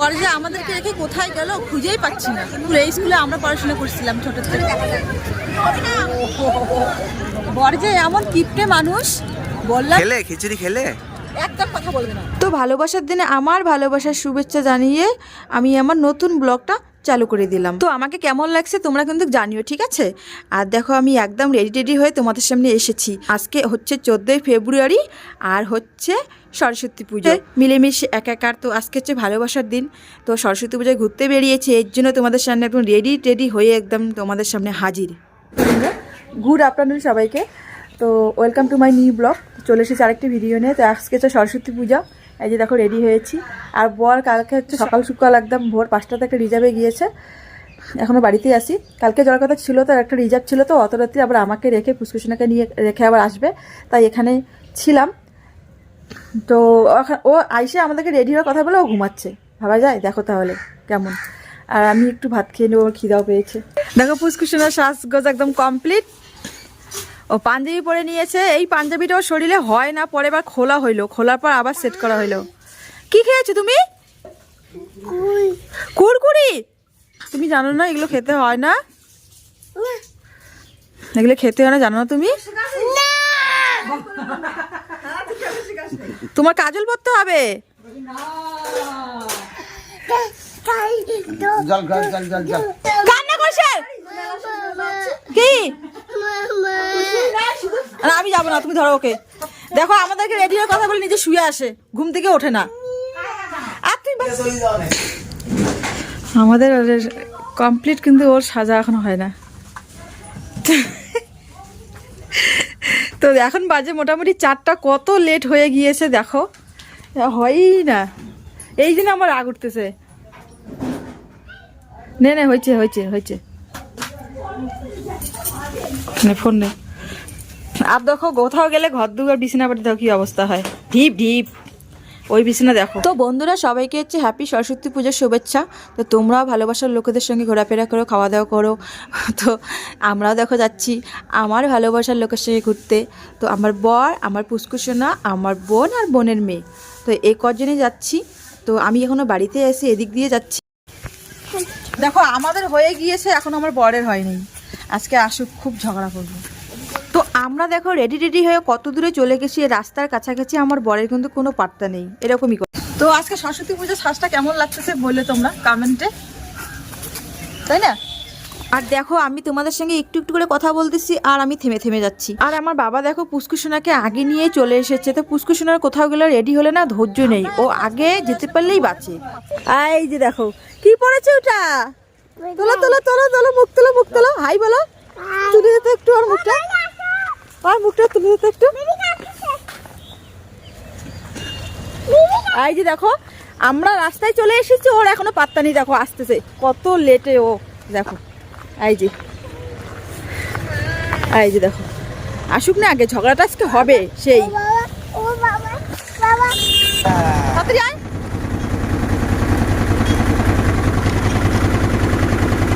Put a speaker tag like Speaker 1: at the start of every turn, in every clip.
Speaker 1: বর যে আমাদেরকে রেখে কোথায় গেল খুঁজেই পাচ্ছি না। এই স্কুলে আমরা পড়াশোনা করছিলাম ছোট থেকে। বর যে এমন কিপটে মানুষ, বললাম
Speaker 2: খেলে খিচুড়ি খেলে
Speaker 1: একদম কথা বলবে না। তো ভালোবাসার দিনে আমার ভালোবাসার শুভেচ্ছা জানিয়ে আমি আমার নতুন ব্লগটা চালু করে দিলাম। তো আমাকে কেমন লাগছে তোমরা কিন্তু জানিও, ঠিক আছে? আর দেখো আমি একদম রেডি হয়ে তোমাদের সামনে এসেছি। আজকে হচ্ছে 14ই ফেব্রুয়ারি আর হচ্ছে সরস্বতী পুজো, মিলেমিশে একাকার। তো আজকে হচ্ছে ভালোবাসার দিন, তো সরস্বতী পুজোয় ঘুরতে বেরিয়েছি, এর জন্য তোমাদের সামনে একদম রেডি হয়ে একদম তোমাদের সামনে হাজির। গুড আফটারনুন সবাইকে। তো welcome to my new blog. চলে এসেছি আরেকটি ভিডিও নিয়ে। তো আজকে হচ্ছে সরস্বতী পূজা, এই যে দেখো রেডি হয়েছি। আর বর কালকে হচ্ছে সকাল একদম ভোর 5টাতে একটা রিজার্ভে গিয়েছে, এখনও বাড়িতেই আসি। কালকে যাওয়ার কথা ছিল, তো একটা রিজার্ভ ছিল, তো অত রাত্রি আবার আমাকে রেখে পুষ্কুসোনাকে নিয়ে রেখে আবার আসবে, তাই এখানে ছিলাম। তো ও আইসে আমাদেরকে রেডি হওয়ার কথা বলে ও ঘুমাচ্ছে, ভাবা যায়? দেখো তাহলে কেমন। আর আমি একটু ভাত খেয়ে নেবো, খিদাও পেয়েছে। দেখো পুষ্কুসোনার সাজগোজ একদম কমপ্লিট। ও পাঞ্জাবি পরে নিয়েছে, এই পাঞ্জাবিটা ওর শরীরে হয় না, পরে এবার খোলা হইলো, খোলার পর আবার সেট করা হইলো। কি খেয়েছো তুমি? কুরকুরি। তুমি জানো না এগুলো খেতে হয় না? এগুলো খেতে হয় না, জানো না তুমি? তোমার কাজল পরতে হবে। কান্না করছে কি? আমি যাবো না, তুমি ধরো ওকে। দেখো আমাদেরকে রেডি হয়ে কথা বলে নিজে শুয়ে আসে, ঘুম থেকে ওঠে না। আর তুই আমাদের কমপ্লিট, কিন্তু ওর সাজা এখনো হয় না। তো এখন বাজে মোটামুটি 4টা, কত লেট হয়ে গিয়েছে দেখো, হয়ই না। এই জন্য আমার রাগ উঠতেছে। নে হয়েছে ফোন নে। আর দেখো কোথাও গেলে ঘর দুয়ার বিছানা বাড়ি দেখো কি অবস্থা হয়, ঢিপ ওই বিছানা দেখো। তো বন্ধুরা সবাইকে হচ্ছে হ্যাপি সরস্বতী পূজার শুভেচ্ছা। তো তোমরাও ভালোবাসার লোকেদের সঙ্গে ঘোরাফেরা করো, খাওয়া দাওয়া করো। তো আমরাও দেখো যাচ্ছি আমার ভালোবাসার লোকের সঙ্গে ঘুরতে। তো আমার বর, আমার পুষ্কুসোনা, আমার বোন আর বোনের মেয়ে, তো এই কজনে যাচ্ছি। তো আমি এখনো বাড়িতে এসে এদিক দিয়ে যাচ্ছি। দেখো আমাদের হয়ে গিয়েছে, এখন আমার বরের হয়নি। আজকে আসুক, খুব ঝগড়া করবো। তো আমরা দেখো রেডি হয়ে কত দূরে চলে গেছি, রাস্তার কাছাকাছি। আমার বরের কিন্তু কোনো পাত্তা নেই, এরকমই। তো আজকে সরস্বতী পুজোর সাজটা কেমন লাগতেছে বললে তোমরা কমেন্টে, তাই না? আর দেখো আমি তোমাদের সঙ্গে একটু করে কথা বলতেছি, আর আমি থেমে যাচ্ছি। আর আমার বাবা দেখো পুষ্কুসোনাকে আগে নিয়ে চলে এসেছে। তো পুষ্কুসোনার কোথাও গেলে রেডি হলে না ধৈর্য নেই, ও আগে যেতে পারলেই বাঁচে। এই যে দেখো কি পড়েছে ওটা, তোলো মুখ তোলো, হাই বলো। তুলে দিতে একটু আর মুখটা তুলে দিতে একটু। এই যে দেখো আমরা রাস্তায় চলে এসেছি, ওর এখনো পাত্তা নেই, দেখো আসতেছে কত লেটে ও। দেখো এই যে দেখো আসুক না আগে, ঝগড়াটা আজকে হবে সেই। তাড়াতাড়ি আয়।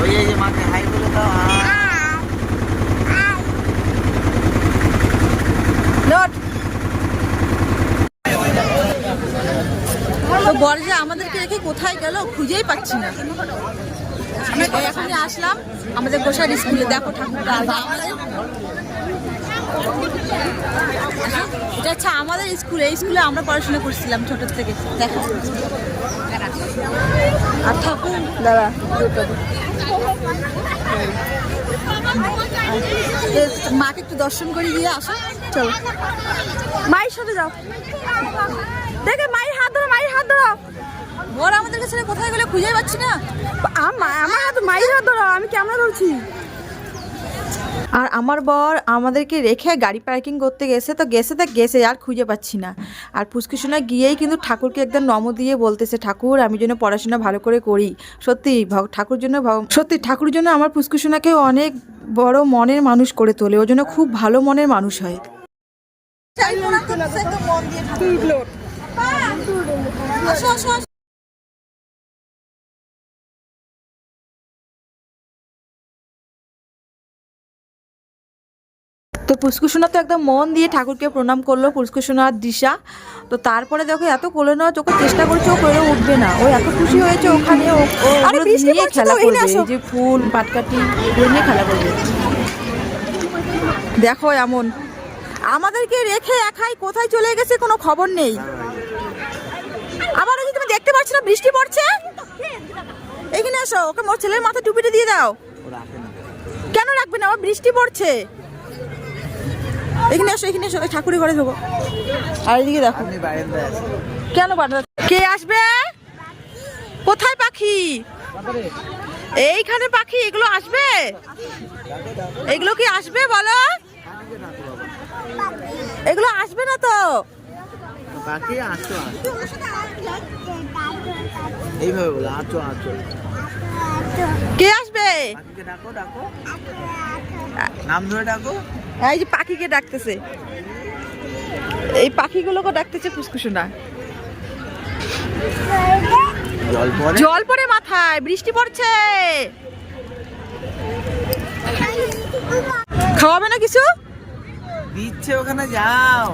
Speaker 2: ওই এই যে মাকে হাই বলে দাও।
Speaker 1: তো বর যে আমাদেরকে রেখে কোথায় গেল খুঁজেই পাচ্ছি না। এখনই আসলাম আমাদের গোসার স্কুলে, দেখো ঠাকুরটা। এটা হচ্ছে আমাদের স্কুল, এই স্কুলে আমরা পড়াশোনা করছিলাম ছোট থেকে, দেখো। আর ঠাকুর দাঁড়া, মাকে একটু দর্শন করে দিয়ে আসো, চলো। মায়ের সাথে যাও, দেখে মায়ের হাত ধরো। বর আমাদের কাছে কোথায় গেলে খুঁজে পাচ্ছি না। আমার হাত, মায়ের হাত ধরো, আমি ক্যামেরা ধরছি। আর আমার বর আমাদেরকে রেখে গাড়ি পার্কিং করতে গেছে, তো গেছে আর খুঁজে পাচ্ছি না। আর পুষ্কুসোনা গিয়েই কিন্তু ঠাকুরকে একদম নম দিয়ে বলতেছে, ঠাকুর আমি যেন পড়াশোনা ভালো করে করি। সত্যি ঠাকুর জন্য আমার পুষ্কুসোনাকে অনেক বড় মনের মানুষ করে তোলে, ওর জন্য খুব ভালো মনের মানুষ হয়। তো তো পুষ্কুসোনা তো একদম মন দিয়ে ঠাকুরকে প্রণাম করলো, পুষ্কুসোনা আর দিশা। তো তারপরে দেখো এত কোলে নেওয়ার যখন চেষ্টা করছে ও কোলে উঠবে না, ও এত খুশি হয়েছে ওখানে ও নিয়ে খেলা করবে, এই যে ফুল পাটকাঠি এগুলো নিয়ে খেলা করবে। দেখো এমন আমাদেরকে রেখে একাই কোথায় চলে গেছে কোনো খবর নেই। আবার ওই যে তুমি দেখতে পাচ্ছ না বৃষ্টি পড়ছে, এখানে এসো, ওকে মোর ছেলের মাথায় টুপিটা দিয়ে দাও। কেন রাখবে না, আবার বৃষ্টি পড়ছে। এখানে এসো, এখানে এসো, ঠাকুরের ঘরে ঢোকো। আর এদিকে দেখো কেন বাড়া, কে আসবে, কোথায় পাখি, এইখানে পাখি, এগুলো আসবে, এগুলো কি আসবে বলো, এগুলো আসবে না তো।
Speaker 2: বাকি আছো এইভাবে বলো, আছো আছো।
Speaker 1: কে আসবে,
Speaker 2: পাখিকে ডাকো ডাকো, নাম ধরে ডাকো।
Speaker 1: এই যে পাখিকে ডাকতেছে, এই পাখিগুলোকে ডাকতেছে পুষ্কুসোনা।
Speaker 2: জল পড়ে,
Speaker 1: জল পড়ে মাথায়, বৃষ্টি পড়ছে। খাওয়াবে না কিছু,
Speaker 2: দিচ্ছে ওখানে যাও।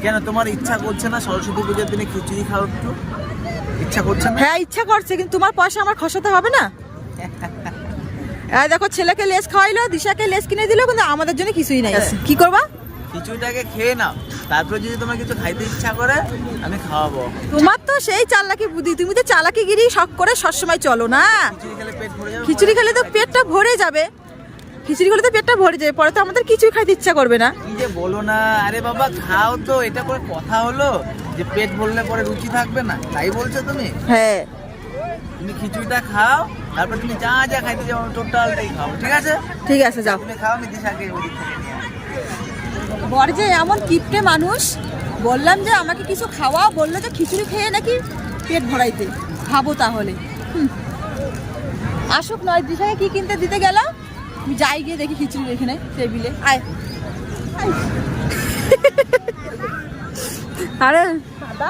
Speaker 2: কেন তোমার ইচ্ছা করছে না সরস্বতী পূজার দিনে খিচুড়ি খাও? একটু ইচ্ছা করছে না?
Speaker 1: হ্যাঁ ইচ্ছা করছে, কিন্তু তোমার পয়সা আমার খসাতে হবে না। এই দেখো ছেলেকে লেস খাওয়াইলো, দিশাকে লেস কিনে দিল, কিন্তু আমাদের জন্য কিছুই নাই। কি করবা?
Speaker 2: খিচুড়িটাকে খেয়ে নাও, তারপরে যদি তোমার কিছু খাইতে ইচ্ছা করে আমি খাওয়াবো।
Speaker 1: তোমার তো সেই চালাকি বুদ্ধি, তুমি তো চালাকিগিরি শখ করে সবসময় চলো না।
Speaker 2: খিচুড়ি খেলে পেট ভরে যাবে,
Speaker 1: খিচুড়ি খেলে তো পেটটা ভরে যাবে, খিচুড়ি খেলে তো পেটটা ভরে যাবে, পরে তো আমাদের কিছুই খাইতে ইচ্ছা করবে না।
Speaker 2: কি যে বলো না, আরে বাবা খাও তো, এটা করে কথা হলো যে পেট ভরলে পরে রুচি থাকবে না, তাই বলছো তুমি?
Speaker 1: হ্যাঁ
Speaker 2: তুমি খিচুড়িটা খাও, তারপর তুমি যা যা খাইতে যাও টোটালটাই খাও, ঠিক আছে?
Speaker 1: ঠিক আছে যাও।
Speaker 2: তুমি খাও, আমি দিশাকে ওদিক থেকে নিয়ে আসবো।
Speaker 1: বর যে এমন কিপটে মানুষ, বললাম যে আমাকে কিছু খাওয়া, বললো যে খিচুড়ি খেয়ে নাকি পেট ভরাইতে, খাবো তাহলে। আসুক নয়, দিশাকে কি কিনতে দিতে গেল, আমি যাই গিয়ে দেখি খিচুড়ি এখানে টেবিলে। আয় আরে দাদা,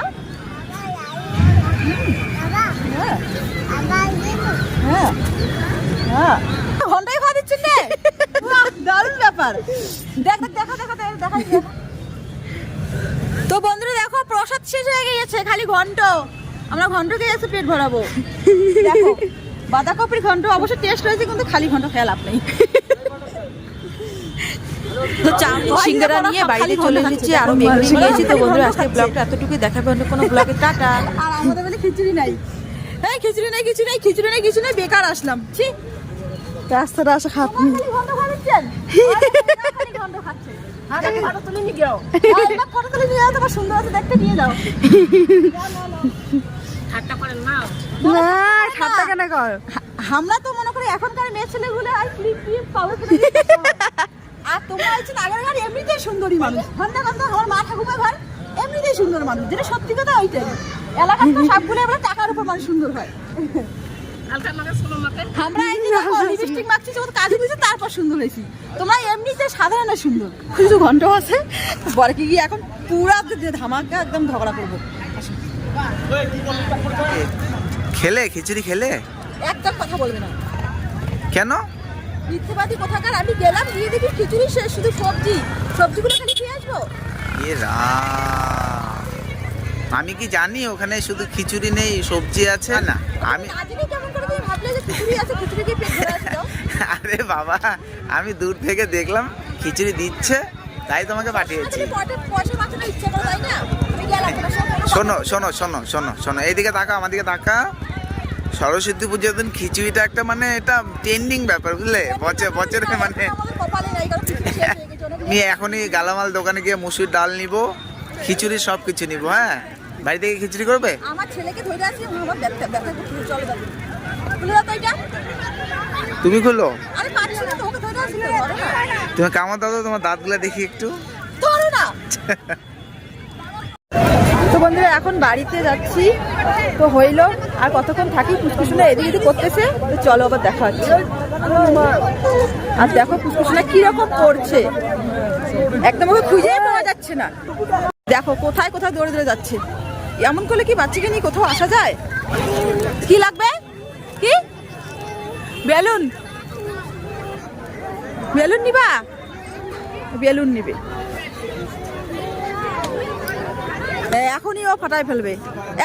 Speaker 1: হ্যাঁ হ্যাঁ ঘন্টায় খাওয়া দিচ্ছেন রে, দারুণ ব্যাপার। দেখ দেখ দেখা দেখা দেখা। তো বন্ধুরা দেখো প্রসাদ শেষ হয়ে গিয়েছে, খালি ঘন্ট। আমরা ঘন্ট খেয়ে এসে পেট ভরাবো। দেখো বাঁধাকপির ঘন্ট অবশ্য টেস্ট হয়েছে, কিন্তু খালি ঘন্ট খেয়াল লাভ নেই। তো চাউমিন সিঙ্গারা নিয়ে বাড়িতে চলে এসেছি, আরো মেঘ নিয়েছি। তো বন্ধুরা আজকে ব্লগটা এতটুকুই, দেখাবে অন্য কোনো ব্লগে, টাটা। আর আমাদের বলে খিচুড়ি নাই, এই খিচুড়ি নাই, কিছু নাই, খিচুড়ি নাই, কিছু নাই, বেকার আসলাম। ছি, রাস্তাটা আসা খাপ নি। ঘন্ট খাচ্ছেন, ঘন্ট খাচ্ছে। ফটো তুলে নিয়ে যাও, ফটো তুলে নিয়ে যাও, তোমার সুন্দর আছে দেখতে নিয়ে যাও। ঠাট্টা করেন না, না ঠাট্টা কেন কর। আমরা তো মনে করি এখনকার মেয়ে ছেলেগুলো আর ক্লিপ ক্লিপ পাওয়ার করে, আর তোমরা হচ্ছে আগেরকার এমনিতেই সুন্দরী মানুষ। ঘন্টা ঘন্টা আমার মা ঠাকুমা ঘর এমনিতেই সুন্দর মানুষ, যেটা সত্যি কথা ওইটাই। এলাকার তো সবগুলো এবার টাকার উপর মানুষ সুন্দর হয়। আমরা এই যে লিপস্টিক মাখছি, যখন কাজে দিয়েছি তারপর সুন্দর হয়েছি। তোমরা এমনিতে সাধারণ সুন্দর, কিছু ঘন্টা আছে বলে কি গিয়ে এখন পুরা ধামাকা একদম ঝগড়া করবো।
Speaker 2: খেলে খিচুড়ি খেলে
Speaker 1: একটা কথা বলবে না,
Speaker 2: কেন?
Speaker 1: মিথ্যেবাদী কোথাকার। আমি গেলাম গিয়ে দেখি খিচুড়ি শেষ, শুধু সবজি, সবজিগুলো খালি খেয়ে আসবো।
Speaker 2: এ রাম, আমি কি জানি ওখানে শুধু খিচুড়ি নেই, সবজি আছে না? আমি
Speaker 1: কেমন করে তুমি ভাবলে যে খিচুড়ি আছে, খিচুড়ি দিয়ে পেট ভরে আছে?
Speaker 2: আরে বাবা, আমি দূর থেকে দেখলাম খিচুড়ি দিচ্ছে, তাই তোমাকে পাঠিয়েছি।
Speaker 1: পয়সা বাঁচানোর ইচ্ছা করে, তাই না? আমি গেলাম।
Speaker 2: শোনো শোনো শোনো শোনো শোনো, এইদিকে তাকা, আমার দিকে তাকা। সরস্বতী পুজোর দিন খিচুড়িটা একটা মানে এটা ট্রেন্ডিং ব্যাপার, বুঝলে? বছরে মানে আমি এখনই গালামাল দোকানে গিয়ে মুসুর ডাল নিব, খিচুড়ি সব কিছু নিব। হ্যাঁ, বাড়ি থেকে খিচুড়ি করবে?
Speaker 1: আমার ছেলেকে ধরে আছে, আমার ব্যথা করতে চলে যাবে। খুলে দাও তো এটা।
Speaker 2: তুমি খুলো।
Speaker 1: আরে পাচ্ছি না তো, ওকে ধরে আছে তো, ধরো না।
Speaker 2: তুমি কামড় দাও তো, তোমার দাঁতগুলো দেখি একটু।
Speaker 1: ধরো না। তো বন্ধুরা এখন বাড়িতে যাচ্ছি, তো হইলো আর কতক্ষণ থাকি। পুষ্কুসোনা এদিকে এদিকে করতেছে, তো চলো আবার দেখা হচ্ছে। আর দেখো পুষ্কুসোনা কিরকম করছে, একদম ওকে খুঁজে পাওয়া যাচ্ছে না। দেখো কোথায় কোথায় দৌড়ে দৌড়ে যাচ্ছে। এমন করলে কি বাচ্চাকে নিয়ে কোথাও আসা যায়? কি লাগবে? কি বেলুন? বেলুন নিবা? বেলুন নিবে, এখনই ও ফাটাই ফেলবে।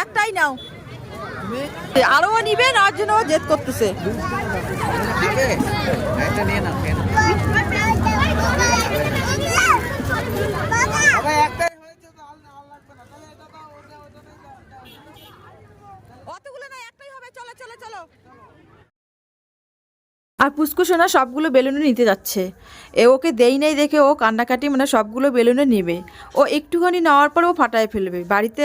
Speaker 1: একটাই নাও, আরো নিবে, নেওয়ার জন্য ও জেদ করতেছে।
Speaker 2: একটা নিয়ে নাও,
Speaker 1: অতগুলো না, একটাই হবে। চলো চলো চলো। আর পুচকু সোনা সবগুলো বেলুনে নিতে যাচ্ছে। ওকে দেই নেই দেখে ও কান্নাকাটি, মানে সবগুলো বেলুনে নেবে। ও একটুখানি নেওয়ার পর ও ফাটায় ফেলবে। বাড়িতে